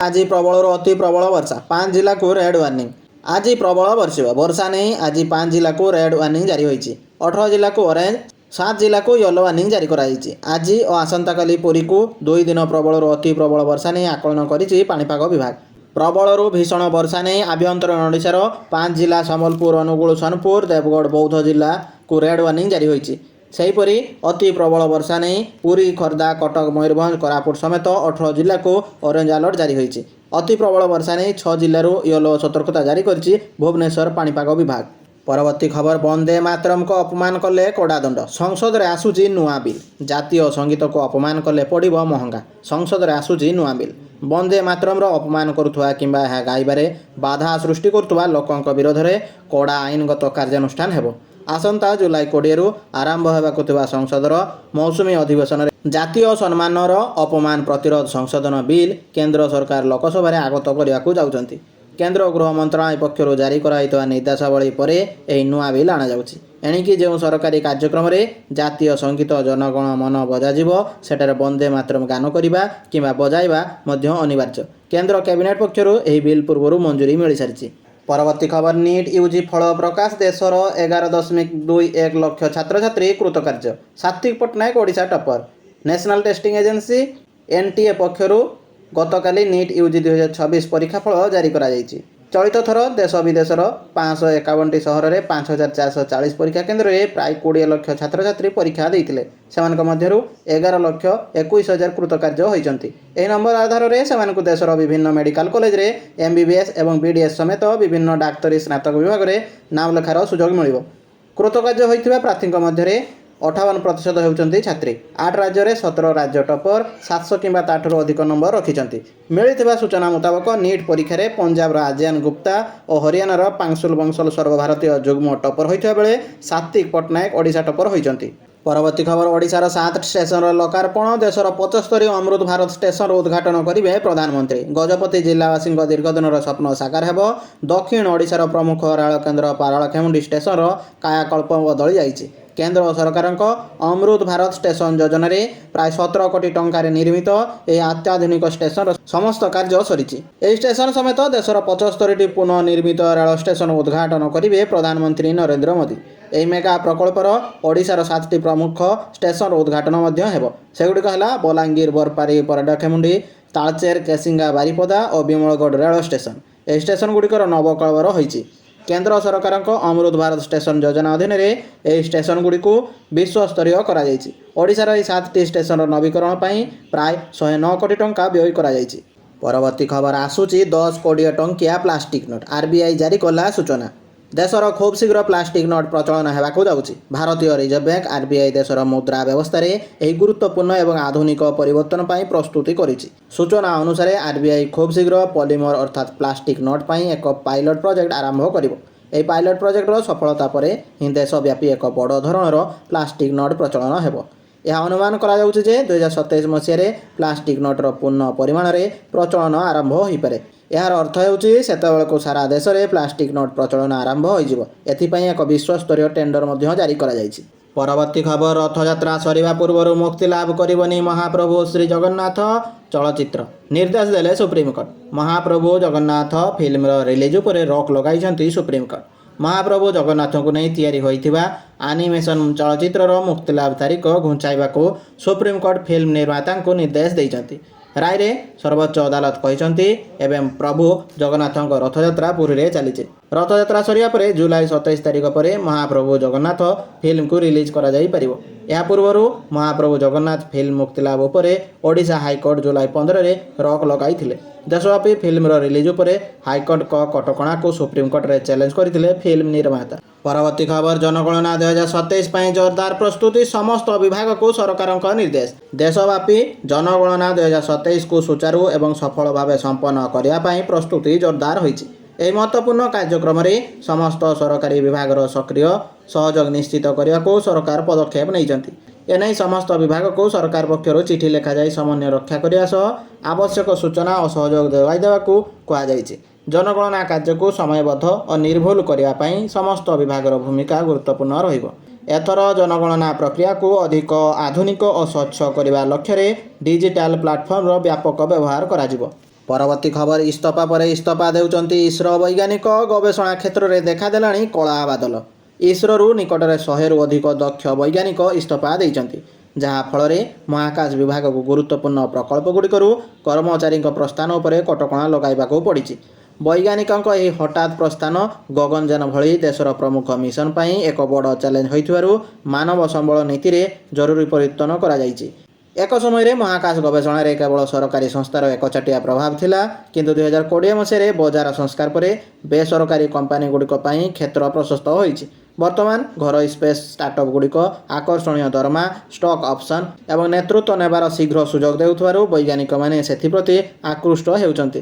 आज प्रबल अति प्रबल वर्षा 5 जिला को रेड वार्निंग। आज प्रबल वर्षा नहीं आज 5 जिला को रेड वार्निंग जारी होती। 18 जिला को ऑरेंज, 7 जिला को येलो वार्निंग जारी कराई। आज और आसंता काली पुरी को 2 दिन प्रबल अति प्रबल वर्षा नहीं आकलन करिछि पाणीपाग विभाग। प्रबल भीषण वर्षा नहीं आभ्यंतरीण ओडिशार 5 जिला सम्बलपुर, अनुगुल, सोनपुर, देवगढ़, बौद्ध जिला को रेड वार्निंग जारी होती। सेहीपरि अति प्रबल वर्षा नहीं पुरी, खोर्धा, कटक, मयूरभंज, कोरापुट समेत 18 जिला को ऑरेंज अलर्ट जारी होती। अति प्रबल वर्षा नहीं 6 जिलूर येलो सतर्कता जारी करिछि भुवनेश्वर पाणीपाग विभाग। परवर्ती खबर, वंदे मातरम को अपमान कले कड़ा दंड। संसद में आसुची नुआ बिल। जातीय संगीत को अपमान कले पड़िबो महंगा। संसद में आसुची नुआ बिल। वंदे मातरम अपमान करुवा किंबा गाइबारे बाधा सृष्टि करुवा लोकंक विरोध में कड़ा आईनगत कार्यानुष्ठान हेबो। आसंता जुलाई 20 रु आरंभ होगा संसदर मौसुमी अधिवेशन जातीय सम्मानर अपमान प्रतिरोध संशोधन बिल केंद्र सरकार लोकसभा आगत करने को जाउछंती। केंद्र गृह मंत्रालय पक्षर जारी कराइतवा निर्देशावली पर यह नुआ बिल आना जाउछि। एणिकी जो सरकारी कार्यक्रम में जातीय संगीत जनगण मन बजाजिब सेठारे वंदे मातरम गान करने किंबा बजाइबा मध्य अनिवार्य। केंद्र कैबिनेट पक्षर यह बिल पूर्व मंजूरी मिल सारी। परवर्ती खबर, नीट यूजी फल प्रकाश। देशर 11.21 लाख छात्र छात्री कृतकार्य। Satwik Pattanaik Odisha topper. National testing agency NTA पक्षर गतकाली नीट यूजी 2026 परीक्षाफल जारी करा जायछि। चलित थर देश विदेशर 551 सहर में 5440 परीक्षा केन्द्र में प्राय 20 लाख छात्र छात्री परीक्षा देते। से 11,21,000 कृतकार्य होती। यह नंबर आधार में से देशर विभिन्न मेडिकल कॉलेज रे एमबीबीएस और बीडीएस समेत विभिन्न डाक्तरी स्नातक विभाग में नाम लेखार सुजोग मिल। कृतकार्य होता प्रार्थी मध्य 58% होती छात्री। 8 राज्य में 17 राज्य टपर 700 किंबा ताठू अधिक नंबर रखिंट। मिलता सूचना मुताबक नीट परीक्षा रे पंजाब आजियान गुप्ता और हरियाणार पांशुल बंसल सर्वभारतीय जुग्म टपर होता बेले सात्विक पट्टनायक ओडिशा टपर होती। परवर्ती खबर, ओडिशार 7 स्टेशन लोकार्पण। देशर 75 अमृत भारत स्टेशन उद्घाटन करेंगे प्रधानमंत्री। गजपति जिलावासी दीर्घदिन स्वप्न साकार हेब। दक्षिण ओडिशार प्रमुख रेल केन्द्र पारलाखेमुंडी स्टेशन कायाकल्प बदली जाइछि। केंद्र सरकार अमृत भारत स्टेशन योजन प्राय 17 कोटी टंकार निर्मित यह अत्याधुनिक स्टेशन समस्त कार्य सरी। स्टेशन समेत देशर 75 पुनर्निर्मित रेल स्टेशन उद्घाटन करेंगे प्रधानमंत्री नरेंद्र मोदी। यह मेगा प्रकल्पर ओडिशार 7टी प्रमुख स्टेशन उद्घाटन सेगुड़िक है बलांगीर, बरपारी, परडाखेमुंडी, तालचेर, केसिंगा, बारिपदा और विमलगढ़ रेल स्टेशन। यह स्टेशन गुड़िकर नवकलबर होइछि। केंद्र सरकार अमृत भारत स्टेशन योजना अधीन यह स्टेशन गुड़ी को विश्वस्तरीय करा जायछि। ओडिशार 7टी स्टेशन नवीकरण पर प्राय 109 कोटी टंका व्यय करा जायछि। परवर्ती खबर आसूची 10 कोटी टंकिया प्लास्टिक नोट। आरबीआई जारी कला सूचना। देशर खूब शीघ्र प्लास्टिक नोट प्रचलन होगा जाउछि। भारतीय रिजर्व बैंक आरबीआई देशर मुद्रा व्यवस्था एक गुरुत्वपूर्ण और आधुनिक परिवर्तन पर प्रस्तुति करिछि। सूचना अनुसार आरबीआई खूब शीघ्र पॉलीमर अर्थात प्लास्टिक नोट पर एक पायलट प्रोजेक्ट आरंभ करिवो। यह पायलट प्रोजेक्टर सफलता पर ही देशव्यापी एक बड़ धरणर प्लास्टिक नोट प्रचलन हेबो। यह अनुमान करा जाउछि जे 2027 मसीह प्लास्टिक नोटर पूर्ण परिमाण में प्रचलन आरंभ हो पारे। यार अर्थ होउछि सेतेबेलको सारा देश में प्लास्टिक नोट प्रचलन आरंभ होइजिवो। एथिपई एक विश्वस्तरीय टेंडर मध्य जारी करा जायछि। परवर्ती खबर, रथयात्रा सरिबा पूर्व मुक्ति लाभ करिवनी महाप्रभु श्री जगन्नाथ चलचित्र। निर्देश देले सुप्रीमकोर्ट। महाप्रभु जगन्नाथ फिल्म रिलीज उपर रॉक लगाइछंती सुप्रीमकोर्ट। महाप्रभु जगन्नाथ को नहीं तैयारी होइथिबा एनिमेशन चलचित्रर मुक्तिलाभ तारीख घुंचाइबाकू सुप्रीमकोर्ट फिल्म निर्माता को निर्देश देइछंती। राय रे सर्वोच्च अदालत कहते एवं प्रभु जगन्नाथ रथयात्रा पुरी रे चली। रथयात्रा सरिया परे जुलाई 27 तारीख पर महाप्रभु जगन्नाथ फिल्म को रिलीज करा जाई परिवो। या पूर्व महाप्रभु जगन्नाथ फिल्म मुक्तिलाभ उपरे ओडिशा हाईकोर्ट जुलाई 15 रे रॉक लगाई। देशव्यापी फिल्म रिलीज उपरे हाईकोर्ट को कटकणा को सुप्रीमकोर्ट रे चैलेंज करथिले फिल्म निर्माता। परवर्ती खबर, जनगणना 2027 पर जोरदार प्रस्तुति। समस्त विभाग को सरकार निर्देश। देशव्यापी जनगणना 2027 को सुचारू एवं सफल भाव संपन्न करने प्रस्तुति जोरदार होइछि। यह महत्वपूर्ण कार्यक्रम में समस्त सरकारी विभाग सक्रिय सहयोग निश्चित करने को सरकार पदक्षेप नहीं। एने समस्त विभाग को सरकार पक्षर चिठी लेखा जाई समन्वय रक्षा करने सह आवश्यक सूचना और सहयोग जोगाई देवाकू कहुଯାଇଛି। जनगणना कार्य को समयबद्ध और निर्भुल करने समस्त विभाग भूमिका गुरुत्वपूर्ण रहिबो। एथर जनगणना प्रक्रिया को अधिक आधुनिक और स्वच्छ करने लक्ष्य डिजिटल प्लाटफर्म व्यापक व्यवहार करा जिवो। ପରବର୍ତ୍ତୀ ଖବର ଇସ୍ତଫା ପରେ ଇସ୍ତଫା ଦେଉଛନ୍ତି ଇସ୍ରୋ ବୈଜ୍ଞାନିକ ଗବେଷଣା କ୍ଷେତ୍ରରେ ଦେଖାଦେଲାଣି କଳା ବାଦଲ। ଇସ୍ରୋରୁ ନିକଟରେ 100ରୁ ଅଧିକ ଦକ୍ଷ ବୈଜ୍ଞାନିକ ଇସ୍ତଫା ଦେଇଛନ୍ତି, ଯାହାଫଳରେ ମହାକାଶ ବିଭାଗକୁ ଗୁରୁତ୍ୱପୂର୍ଣ୍ଣ ପ୍ରକଳ୍ପଗୁଡ଼ିକରୁ କର୍ମଚାରୀଙ୍କ ପ୍ରସ୍ଥାନ ଉପରେ କଟକଣା ଲଗାଇବାକୁ ପଡ଼ିଛି। ବୈଜ୍ଞାନିକଙ୍କ ଏହି ହଠାତ୍ ପ୍ରସ୍ଥାନ ଗଗନଯାନ ଭଳି ଦେଶର ପ୍ରମୁଖ ମିଶନ ପାଇଁ ଏକ ବଡ଼ ଚ୍ୟାଲେଞ୍ଜ ହୋଇଥିବାରୁ ମାନବ ସମ୍ବଳ ନୀତିରେ ଜରୁରୀ ପରିବର୍ତ୍ତନ କରାଯାଇଛି। ଏକ ସମୟରେ ମହାକାଶ ଗବେଷଣାରେ କେବଳ ସରକାରୀ ସଂସ୍ଥାର ଏକଚାଟିଆ ପ୍ରଭାବ ଥିଲା, କିନ୍ତୁ 2020 ମସିହାରେ ବଜାର ସଂସ୍କାର ପରେ ବେସରକାରୀ କମ୍ପାନୀଗୁଡ଼ିକ ପାଇଁ କ୍ଷେତ୍ର ପ୍ରଶସ୍ତ ହୋଇଛି। ବର୍ତ୍ତମାନ ଘରୋଇ ସ୍ପେସ୍ ଷ୍ଟାର୍ଟଅପ୍ଗୁଡ଼ିକ ଆକର୍ଷଣୀୟ ଦରମା, ଷ୍ଟକ୍ ଅପସନ୍ ଏବଂ ନେତୃତ୍ୱ ନେବାର ଶୀଘ୍ର ସୁଯୋଗ ଦେଉଥିବାରୁ ବୈଜ୍ଞାନିକମାନେ ସେଥିପ୍ରତି ଆକୃଷ୍ଟ ହେଉଛନ୍ତି।